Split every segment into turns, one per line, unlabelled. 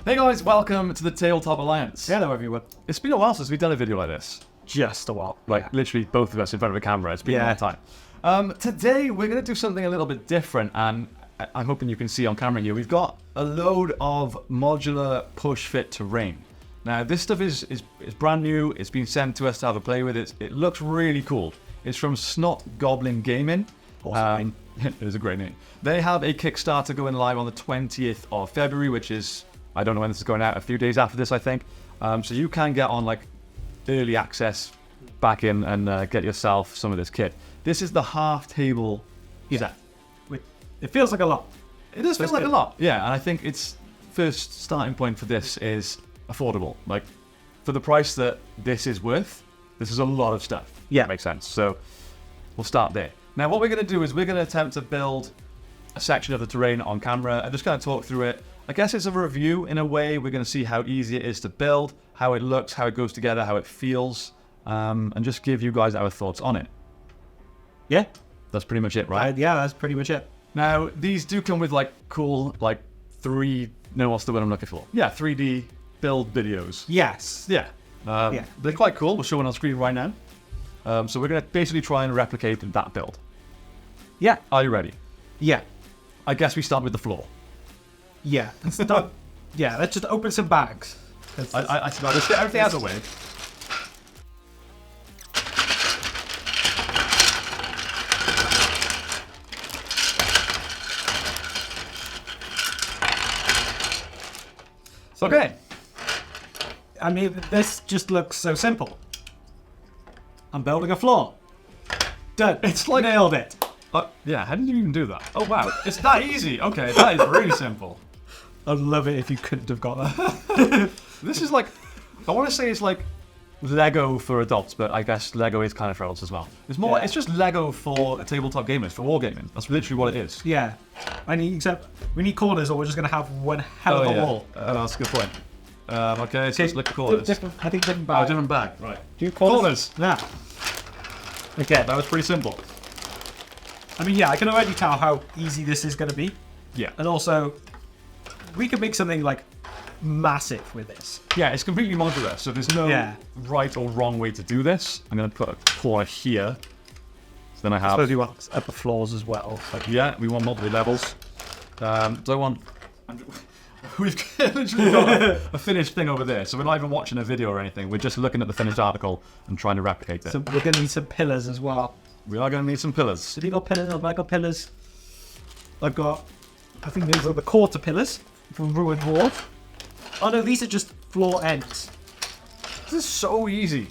Hey guys, welcome to the Tabletop Alliance.
Hello everyone.
It's been a while since we've done a video like this.
Just a while.
Like literally both of us in front of a camera. It's been a long time. Today we're going to do something a little bit different, and I'm hoping you can see on camera here. We've got a load of modular push-fit terrain. Now this stuff is brand new. It's been sent to us to have a play with. It looks really cool. It's from Snot Goblin Gaming.
Awesome.
It is a great name. They have a Kickstarter going live on the 20th of February, which is, I don't know when this is going out, a few days after this, I think. So you can get on like early access back in and get yourself some of this kit. This is the half table set.
It feels like a lot.
It does feel like a lot, yeah. And I think its first starting point for this is affordable. Like, for the price that this is worth, this is a lot of stuff.
Yeah.
Makes sense. So we'll start there. Now what we're going to do is we're going to attempt to build a section of the terrain on camera and just kind of talk through it. I guess it's a review in a way. We're going to see how easy it is to build, how it looks, how it goes together, how it feels, and just give you guys our thoughts on it.
Yeah.
That's pretty much it, right?
Yeah, that's pretty much it.
Now, these do come with like cool, like what's the word I'm looking for? Yeah, 3D build videos.
Yes.
Yeah.
Yeah.
They're quite cool. We'll show one on screen right now. So we're going to basically try and replicate that build.
Yeah.
Are you ready?
Yeah.
I guess we start with the floor.
Yeah. Yeah, let's just open some bags.
I let's get everything out of the way. Okay.
I mean, this just looks so simple. I'm building a floor. Done.
It's like
nailed it.
Yeah, how did you even do that? Oh wow, it's that easy. Okay, that is really simple.
I'd love it if you couldn't have got that.
This is like, I want to say it's like Lego for adults, but I guess Lego is kind of for adults as well. It's more, it's just Lego for tabletop gamers, for wargaming. That's literally what it is.
Yeah. Except we need corners, or we're just gonna have one hell of a wall.
That's a good point. Okay, so let's look at corners.
I think different bag.
Oh, different bag. Right.
Do corners? Yeah. Okay.
That was pretty simple.
I mean, yeah, I can already tell how easy this is going to be.
Yeah.
And also, we could make something like massive with this.
Yeah, it's completely modular, so there's no right or wrong way to do this. I'm going to put a corner here. So then I have...
I suppose you want upper floors as well.
Yeah, we want multiple levels. So I want... We've literally got a finished thing over there, so we're not even watching a video or anything. We're just looking at the finished article and trying to replicate it.
So we're going to need some pillars as well.
We are going to need some pillars.
Have you got pillars? Have I got pillars? I think these are the quarter pillars from Ruined Wall. Oh no, these are just floor ends.
This is so easy.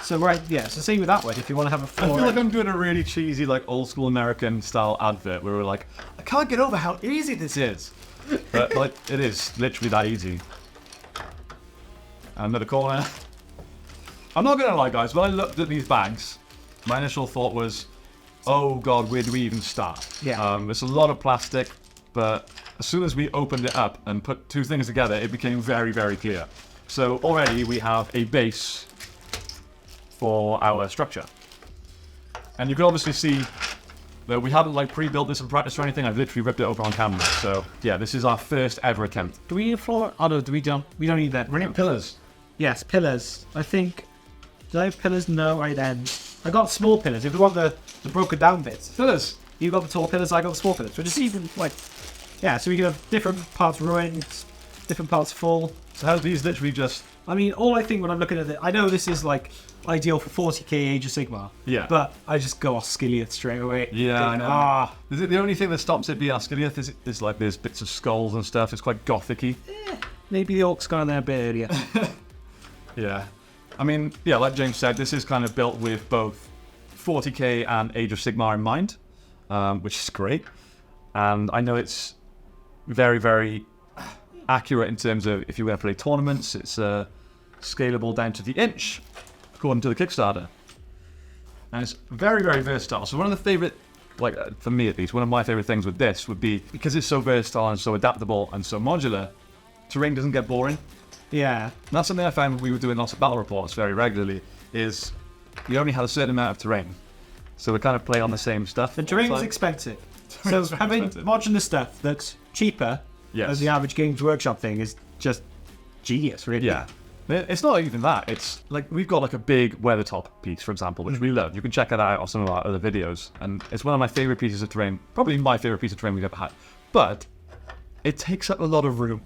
So so same with that one, if you want to have a floor
I feel like I'm doing a really cheesy, like old school American style advert where we're like, I can't get over how easy this is. But like, it is literally that easy. Another corner. I'm not going to lie guys, when I looked at these bags, my initial thought was, oh god, where do we even start?
Yeah.
There's a lot of plastic, but as soon as we opened it up and put two things together, it became very, very clear. So already we have a base for our structure. And you can obviously see that we haven't like pre-built this in practice or anything. I've literally ripped it over on camera. So yeah, this is our first ever attempt.
Do we need a floor? Oh no, we don't need that.
We need pillars.
Yes, pillars. I think, did I have pillars? No, I didn't. I got small pillars. If you want the broken down bits.
Pillars.
You got the tall pillars, I got the small pillars. So just even like, yeah, so we can have different parts ruined, different parts full.
So how these literally just...
I mean, all I think when I'm looking at it, I know this is like ideal for 40k Age of Sigmar. Yeah. But I just go off Skilliath straight away.
Yeah, I know. Is it the only thing that stops it being Skilliath is like there's bits of skulls and stuff. It's quite gothic-y.
Maybe the orcs got in there a bit earlier.
Yeah. I mean, yeah, like James said, this is kind of built with both 40k and Age of Sigmar in mind, which is great. And I know it's very, very accurate in terms of if you want to play tournaments, it's scalable down to the inch, according to the Kickstarter. And it's very, very versatile. So one of the favorite, like for me at least, one of my favorite things with this would be, because it's so versatile and so adaptable and so modular, terrain doesn't get boring.
Yeah.
And that's something I found when we were doing lots of battle reports very regularly, is you only had a certain amount of terrain. So we kind of play on the same stuff.
The terrain is expensive. So having modular stuff that's cheaper as the average Games Workshop thing is just genius, really.
Yeah. It's not even that. It's like we've got like a big weathertop piece, for example, which we love. You can check that out on some of our other videos. And it's one of my favorite pieces of terrain, probably my favorite piece of terrain we've ever had. But it takes up a lot of room.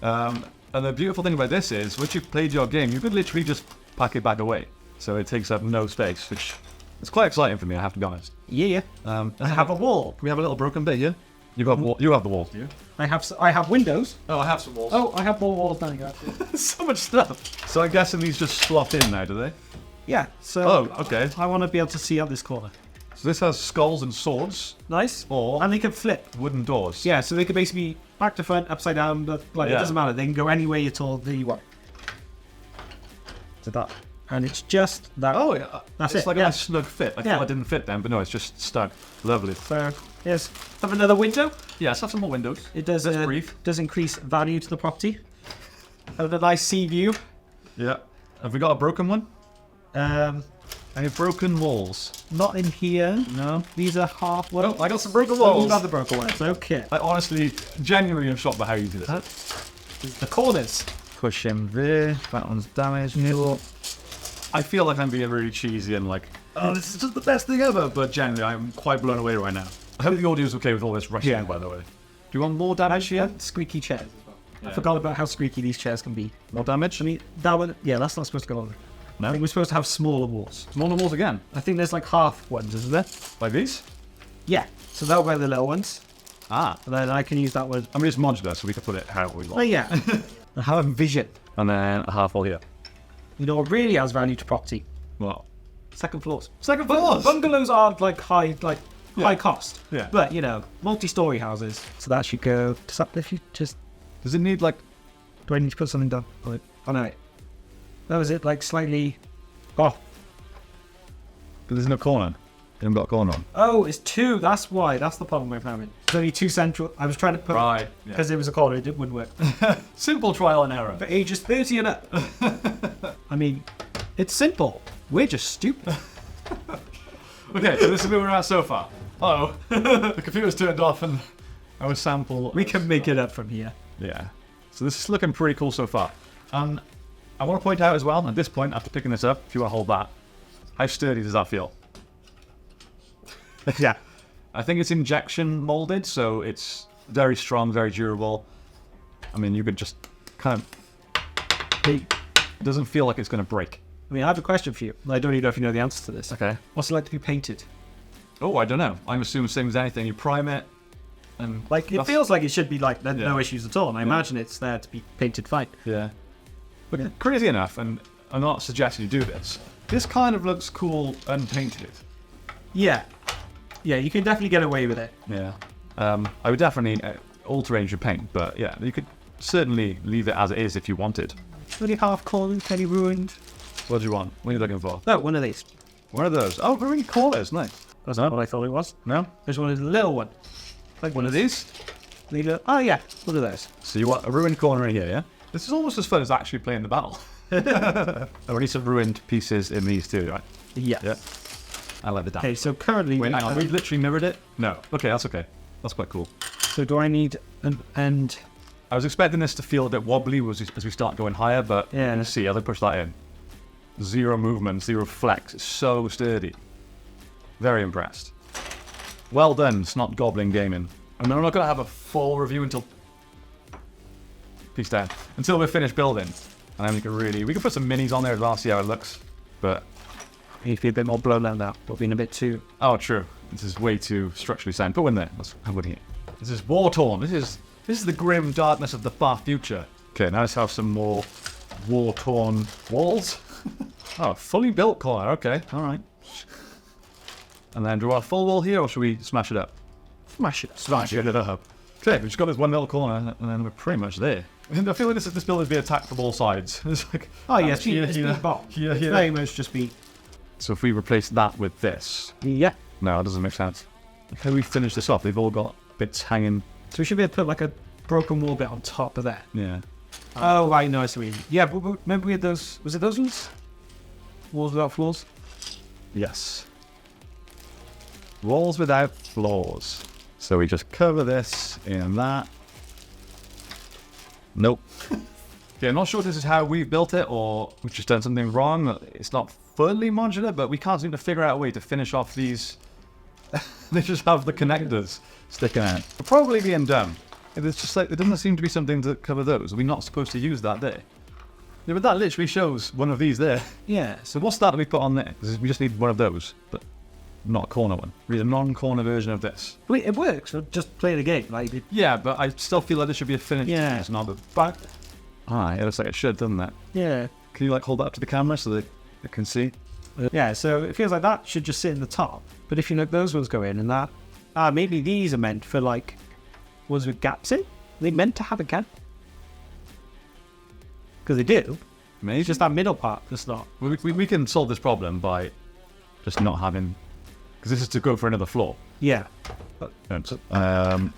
And the beautiful thing about this is, once you've played your game, you could literally just pack it back away. So it takes up no space, which is quite exciting for me, I have to be honest.
Yeah. I have a wall.
We have a little broken bit here. You have the walls, do you?
I have windows.
Oh, I have some walls.
Oh, I have more walls than you have.
So much stuff. So I'm guessing these just slot in now, do they?
Yeah. So.
Oh, okay.
I want to be able to see out this corner.
So this has skulls and swords.
Nice.
Or
and they can flip.
Wooden doors.
Yeah. So they can basically be back to front, upside down. But it doesn't matter. They can go any way at all that you want. So that. And it's just that.
Oh, yeah.
That's
it's
it.
Like
yeah.
a nice snug fit. I thought it didn't fit then, but no, it's just stuck. Lovely.
So, yes. Have another window.
Yeah, let's have some more windows.
It does
brief.
Does increase value to the property. Have a nice sea view.
Yeah. Have we got a broken one? Any broken walls?
Not in here.
No.
These are half.
Oh, I got some broken
Oh,
walls.
you got the broken ones. Okay.
I honestly, genuinely am shocked by how easy this is.
The corners.
Push him there. That one's damaged. I feel like I'm being really cheesy and like, oh, this is just the best thing ever. But generally, I'm quite blown away right now. I hope the audio's okay with all this rushing, by the way. Do you want more damage here?
Squeaky chairs as well.
Yeah.
I forgot about how squeaky these chairs can be.
More damage?
I mean, that one, yeah, that's not supposed to go on.
No?
I think we're supposed to have smaller walls.
Smaller walls again?
I think there's like half ones, isn't there?
Like these?
Yeah. So that'll go the little ones.
Ah.
And then I can use that one.
I mean, it's modular, so we can put it however we
Oh,
want.
yeah. I have a vision.
And then a half wall here.
You know what really has value to property?
What?
Second floors.
Second floors?
Bungalows aren't like high cost.
Yeah.
But, you know, multi-story houses. So that should go to that. If you just.
Does it need like.
Do I need to put something down? Oh, no. That was it, like slightly off.
But there's no corner. You haven't got a corner on.
Oh, it's two. That's why. That's the problem we're having. There's only two central. I was trying to put.
Right.
Because it was a corner, it wouldn't work.
Simple trial and error.
For ages 30 and up. I mean, it's simple. We're just stupid.
Okay, so this is where we're at so far. Uh-oh. The computer's turned off and our sample.
We can make it up from here.
Yeah. So this is looking pretty cool so far. And I want to point out as well, at this point, after picking this up, if you want to hold that, how sturdy does that feel?
Yeah.
I think it's injection molded, so it's very strong, very durable. I mean, you could just kind of... It doesn't feel like it's going to break.
I mean, I have a question for you. I don't even know if you know the answer to this.
Okay.
What's it like to be painted?
Oh, I don't know. I'm assuming same as anything. You prime it, and...
Like, it feels like it should be like, there's no
Yeah.
issues at all. And I imagine it's there to be painted fine.
Yeah. But crazy enough, and I'm not suggesting you do this kind of looks cool unpainted.
Yeah. Yeah, you can definitely get away with it.
Yeah. I would definitely alter your paint, but yeah, you could certainly leave it as it is if you wanted.
Really half cornered, penny ruined.
What do you want? What are you looking for?
No, one of these.
One of those. Oh, very corners. Nice.
That's not what I thought it was.
No?
I just wanted a little one.
Like one of these?
Oh, yeah. One of those.
So you want a ruined corner in here, yeah? This is almost as fun as actually playing the battle. Or at least some ruined pieces in these too, right?
Yes.
Yeah. I like the damage.
Okay, so currently...
Wait, hang on. We literally mirrored it? No. Okay, that's okay. That's quite cool.
So do I need an end?
I was expecting this to feel a bit wobbly as we start going higher, but
Yeah.
let's see. I'll push that in. Zero movement, zero flex. It's so sturdy. Very impressed. Well done, Snot Goblin Gaming. And I'm not going to have a full review until... Peace down. Until we're finished building. And then we can put some minis on there as well, see how it looks. But...
You feel a bit more blown out now. We're being a bit too...
Oh, true. This is way too structurally sound. Put one there. Let's have one here. This is war-torn. This is the grim darkness of the far future. Okay, now let's have some more war-torn walls. Oh, fully built corner. Okay, all right. And then do we want a full wall here, or should we smash it up?
Smash it.
Smash it up. Okay, we've just got this one little corner, and then we're pretty much there. And I feel like this building is being attacked from all sides. It's like...
Oh, yeah, it's
here,
very much just be...
So if we replace that with this...
Yeah.
No, it doesn't make sense. How do we finish this off? They've all got bits hanging.
So we should be able to put like a broken wall bit on top of that.
Yeah.
Oh, right, no, I see what you mean. Yeah, but remember we had those... Was it those ones? Walls without floors?
Yes. Walls without floors. So we just cover this in that. Nope. Yeah, I'm not sure if this is how we've built it or we've just done something wrong. It's not fully modular, but we can't seem to figure out a way to finish off these. They just have the connectors sticking out. We're probably being dumb. It's just like, there doesn't seem to be something to cover those. Are we not supposed to use that there? Yeah, but that literally shows one of these there.
Yeah.
So what's that we put on there? 'Cause we just need one of those, but not a corner one. We need a non-corner version of this.
Wait, it works. So just play the game. Like,
Yeah, but I still feel like there should be a finish.
Yeah.
It's not the back. Ah, it looks like it should, doesn't it?
yeah.
Can you like hold that up to the camera so they can see?
Yeah, so it feels like that should just sit in the top. But if you look, those ones go in and that... maybe these are meant for, like, ones with gaps in? Are they meant to have a gap? Because they do.
Maybe.
It's just that middle part that's not.
We can solve this problem by just not having... Because this is to go for another floor.
Yeah.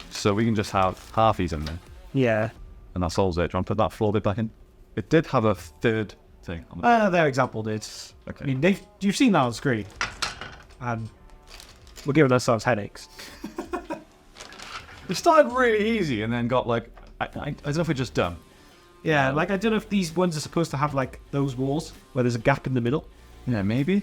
So we can just have halfies in there.
Yeah.
And that solves it. Do you want to put that floor bit back in? It did have a third thing on it.
Their example did.
Okay.
I mean, you've seen that on screen. And we're giving ourselves headaches.
It started really easy and then got like... I don't know if we're just dumb.
Yeah, like, I don't know if these ones are supposed to have, like, those walls where there's a gap in the middle.
Yeah, maybe.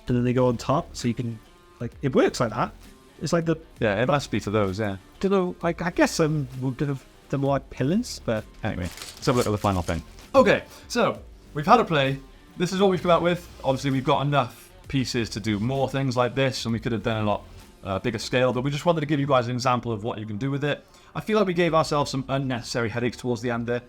And then they go on top, so you can... Like, it works like that. It's like the...
Yeah, it must be for those, yeah.
Don't know, like, I guess some would have them more like pillars, but...
Anyway, let's have a look at the final thing. Okay, so we've had a play. This is what we've come out with. Obviously, we've got enough pieces to do more things like this, and we could have done a lot bigger scale, but we just wanted to give you guys an example of what you can do with it. I feel like we gave ourselves some unnecessary headaches towards the end there.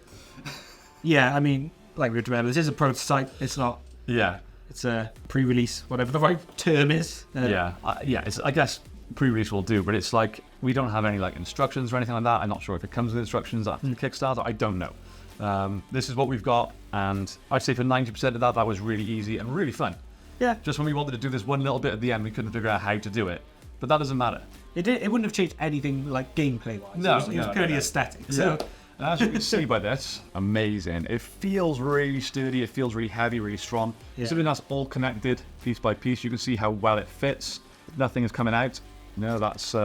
Yeah, I mean, like we remember, this is a prototype. It's not...
Yeah.
It's a pre-release, whatever the right term is.
It's, I guess pre-release will do, but it's like we don't have any like instructions or anything like that. I'm not sure if it comes with instructions after the Kickstarter. I don't know. This is what we've got, and I'd say for 90% of that was really easy and really fun.
Yeah.
Just when we wanted to do this one little bit at the end, we couldn't figure out how to do it, but that doesn't matter.
It wouldn't have changed anything like gameplay-wise.
No,
it was purely aesthetic. So.
And as you can see by this, amazing. It feels really sturdy. It feels really heavy, really strong.
Yeah.
Something that's all connected piece by piece. You can see how well it fits. Nothing is coming out. No, that's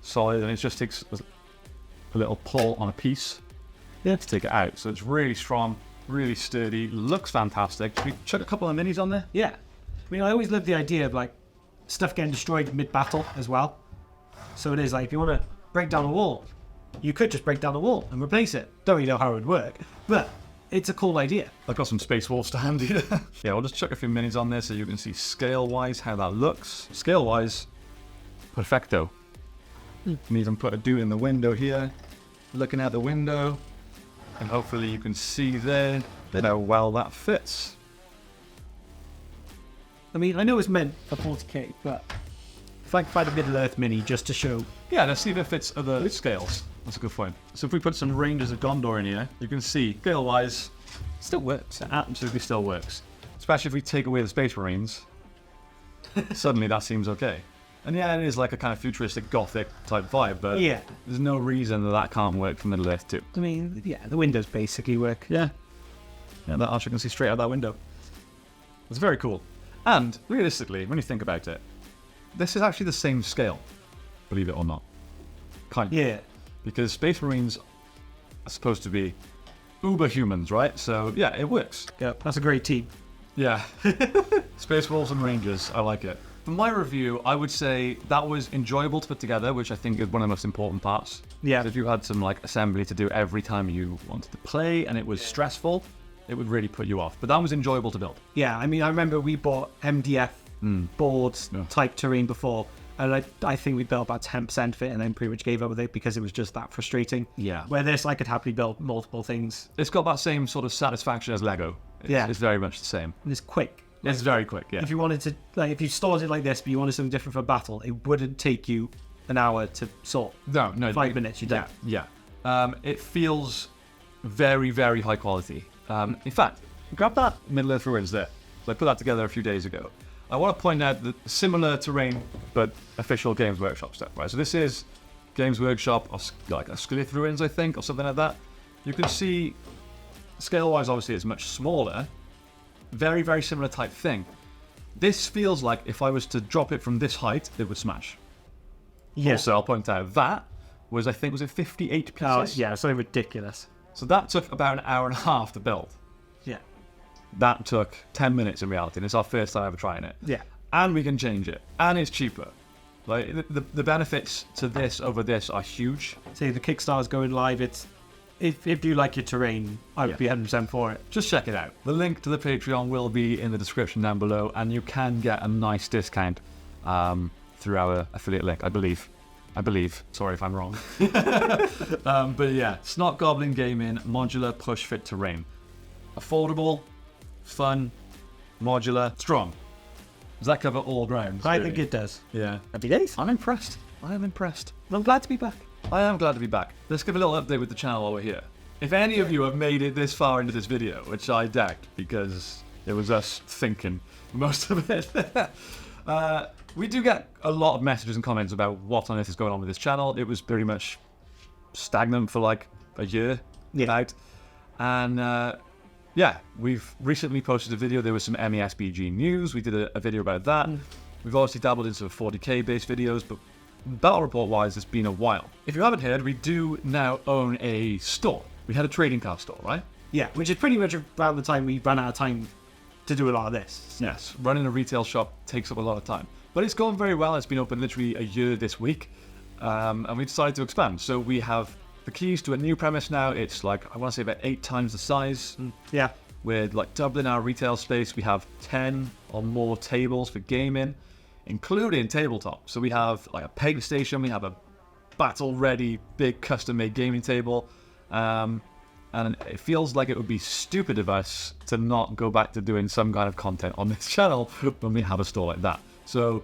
solid, and it just takes a little pull on a piece to take it out. So it's really strong, really sturdy. Looks fantastic. Should we chuck a couple of minis on there?
Yeah. I mean, I always love the idea of like stuff getting destroyed mid-battle as well. So it is like if you want to break down a wall, you could just break down the wall and replace it. Don't really know how it would work, but it's a cool idea.
I've got some space walls to hand here. Yeah, we'll just chuck a few minis on there so you can see scale-wise how that looks. Scale-wise, perfecto. You can even put a dude in the window here, looking out the window, and hopefully you can see there how well that fits.
I mean, I know it's meant for 40k, but if I can find a Middle-earth mini just to show...
Yeah, let's see if it fits other scales. That's a good point. So if we put some Rangers of Gondor in here, you can see, scale-wise,
Still works.
it absolutely still works. Especially if we take away the Space Marines, suddenly that seems okay. And yeah, it is like a kind of futuristic Gothic type vibe, but
Yeah.
there's no reason that can't work for Middle-earth too.
I mean, yeah, the windows basically work.
Yeah, that archer can see straight out that window. It's very cool. And realistically, when you think about it, this is actually the same scale, believe it or not. Kind of.
Yeah.
Because Space Marines are supposed to be uber humans, right? So yeah, it works.
Yeah, that's a great team.
Yeah. Space Wolves and Rangers, I like it. For my review, I would say that was enjoyable to put together, which I think is one of the most important parts.
Yeah.
If you had some like assembly to do every time you wanted to play and it was stressful, it would really put you off. But that was enjoyable to build.
Yeah, I mean, I remember we bought MDF boards type terrain before, and I think we built about 10% of it and then pretty much gave up with it because it was just that frustrating.
Yeah.
Where this, I could happily build multiple things.
It's got that same sort of satisfaction as Lego. It's very much the same.
And it's quick.
It's very quick, yeah.
If you wanted to, like, if you started like this, but you wanted something different for battle, it wouldn't take you an hour to sort.
No.
5 minutes, you're done.
Yeah. It feels very, very high quality. In fact, grab that Middle-earth Ruins there. So I put that together a few days ago. I want to point out that similar terrain, but official Games Workshop stuff, right? So this is Games Workshop, or like a Sklith Ruins, I think, or something like that. You can see, scale-wise, obviously, it's much smaller. Very, very similar type thing. This feels like if I was to drop it from this height, it would smash.
Yeah.
Also, I'll point out that was, I think, was it 58 pieces?
Oh, yeah, something ridiculous.
So that took about an hour and a half to build.
Yeah.
That took 10 minutes in reality, and it's our first time ever trying it.
Yeah.
And we can change it, and it's cheaper. Like the benefits to this over this are huge.
Say the Kickstarter's going live. It's if you like your terrain, I would be 100% for it.
Just check it out. The link to the Patreon will be in the description down below, and you can get a nice discount through our affiliate link, I believe. Sorry if I'm wrong. But yeah, Snot Goblin Gaming modular push fit terrain. Affordable, fun, modular, strong. Does that cover all grounds?
I think it does.
Yeah.
Happy days.
I'm impressed. I am impressed.
I'm glad to be back.
I am glad to be back. Let's give a little update with the channel while we're here. If any of you have made it this far into this video, which I doubt because it was us thinking most of it, we do get a lot of messages and comments about what on earth is going on with this channel. It was pretty much stagnant for like a year out. And yeah, we've recently posted a video. There was some MESBG news. We did a video about that. We've obviously dabbled into 40k based videos, but battle report wise, it's been a while. If you haven't heard, we do now own a store. We had a trading card store, right?
Yeah, which is pretty much around the time we ran out of time to do a lot of this.
Yes, running a retail shop takes up a lot of time. But it's going very well. It's been open literally a year this week. And we decided to expand. So we have the keys to a new premise now. It's like, I want to say about 8 times the size.
Yeah.
We're like doubling our retail space. We have 10 or more tables for gaming, including tabletop. So we have like a peg station. We have a battle-ready, big custom-made gaming table. And it feels like it would be stupid of us to not go back to doing some kind of content on this channel when we have a store like that. So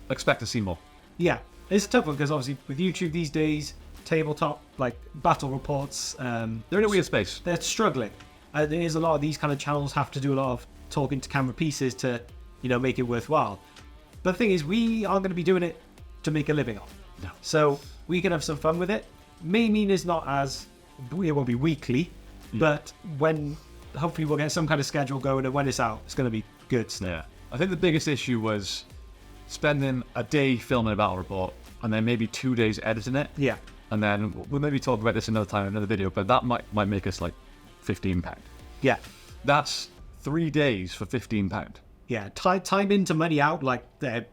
expect to see more.
Yeah, it's a tough one because obviously with YouTube these days, tabletop, like battle reports,
they're in a weird space.
They're struggling. There's a lot of these kind of channels have to do a lot of talking to camera pieces to, make it worthwhile. But the thing is, we aren't going to be doing it to make a living off.
No.
So we can have some fun with it. May mean is not as, it won't be weekly, but when, hopefully we'll get some kind of schedule going, and when it's out, it's going to be good stuff.
Yeah. I think the biggest issue was spending a day filming a battle report and then maybe 2 days editing it.
Yeah.
And then we'll maybe talk about this another time in another video, but that might make us like £15.
Yeah.
That's 3 days for £15.
Yeah. Time in to money out, like it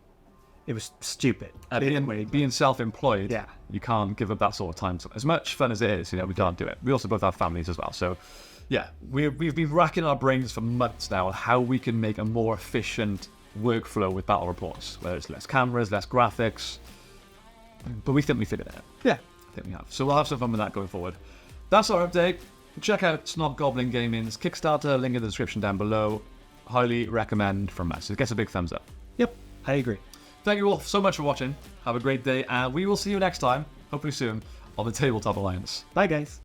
was stupid.
Being self-employed,
yeah,
you can't give up that sort of time. So as much fun as it is, we can't do it. We also both have families as well. So yeah, we've been racking our brains for months now on how we can make a more efficient workflow with battle reports, whether it's less cameras, less graphics. But we think we figured it out.
Yeah.
I think we have. So we'll have some fun with that going forward. That's our update. Check out Snot Goblin Gaming's Kickstarter, link in the description down below. Highly recommend from us. It gets a big thumbs up.
Yep, I agree.
Thank you all so much for watching. Have a great day, and we will see you next time, hopefully soon, on the Tabletop Alliance.
Bye, guys.